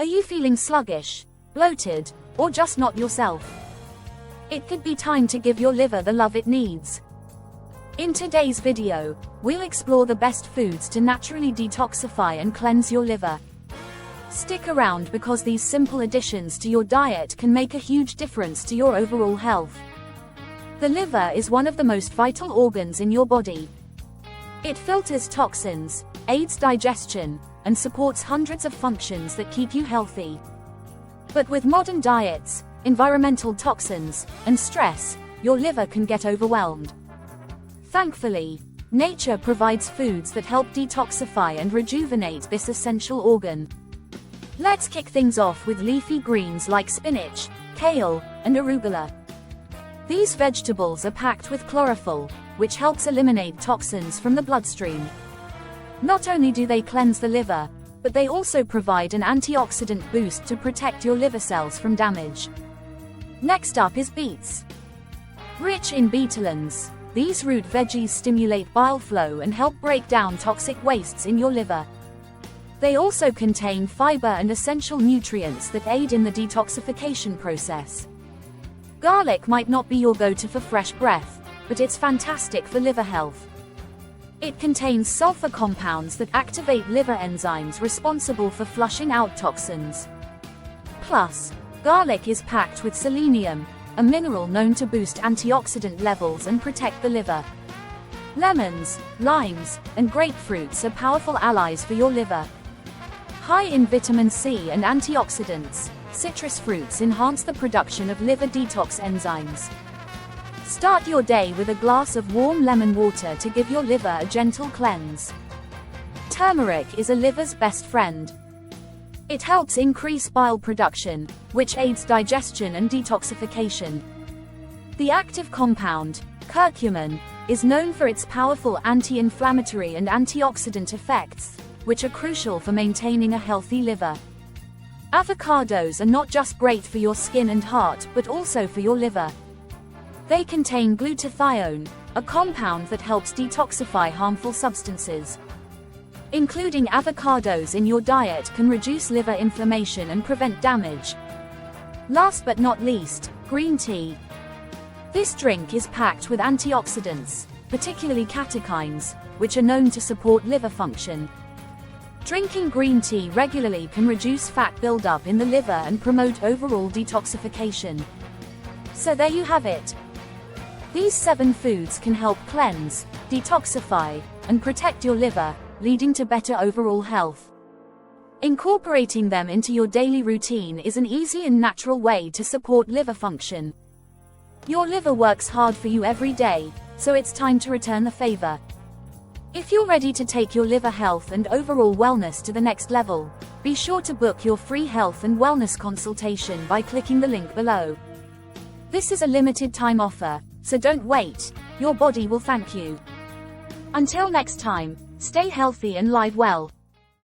Are you feeling sluggish, bloated, or just not yourself? It could be time to give your liver the love it needs. In today's video, we'll explore the best foods to naturally detoxify and cleanse your liver. Stick around because these simple additions to your diet can make a huge difference to your overall health. The liver is one of the most vital organs in your body. It filters toxins, aids digestion, and supports hundreds of functions that keep you healthy. But with modern diets, environmental toxins, and stress, your liver can get overwhelmed. Thankfully, nature provides foods that help detoxify and rejuvenate this essential organ. Let's kick things off with leafy greens like spinach, kale, and arugula. These vegetables are packed with chlorophyll, which helps eliminate toxins from the bloodstream. Not only do they cleanse the liver, but they also provide an antioxidant boost to protect your liver cells from damage. Next up is beets. Rich in betalains, these root veggies stimulate bile flow and help break down toxic wastes in your liver. They also contain fiber and essential nutrients that aid in the detoxification process. Garlic might not be your go-to for fresh breath, but it's fantastic for liver health. It contains sulfur compounds that activate liver enzymes responsible for flushing out toxins. Plus, garlic is packed with selenium, a mineral known to boost antioxidant levels and protect the liver. Lemons, limes, and grapefruits are powerful allies for your liver. High in vitamin C and antioxidants, citrus fruits enhance the production of liver detox enzymes. Start your day with a glass of warm lemon water to give your liver a gentle cleanse. Turmeric is a liver's best friend. It helps increase bile production, which aids digestion and detoxification. The active compound, curcumin, is known for its powerful anti-inflammatory and antioxidant effects, which are crucial for maintaining a healthy liver. Avocados are not just great for your skin and heart, but also for your liver. They contain glutathione, a compound that helps detoxify harmful substances. Including avocados in your diet can reduce liver inflammation and prevent damage. Last but not least, green tea. This drink is packed with antioxidants, particularly catechins, which are known to support liver function. Drinking green tea regularly can reduce fat buildup in the liver and promote overall detoxification. So there you have it. These 7 foods can help cleanse, detoxify, and protect your liver, leading to better overall health. Incorporating them into your daily routine is an easy and natural way to support liver function. Your liver works hard for you every day, so it's time to return the favor. If you're ready to take your liver health and overall wellness to the next level, be sure to book your free health and wellness consultation by clicking the link below. This is a limited time offer, so don't wait, your body will thank you. Until next time, stay healthy and live well.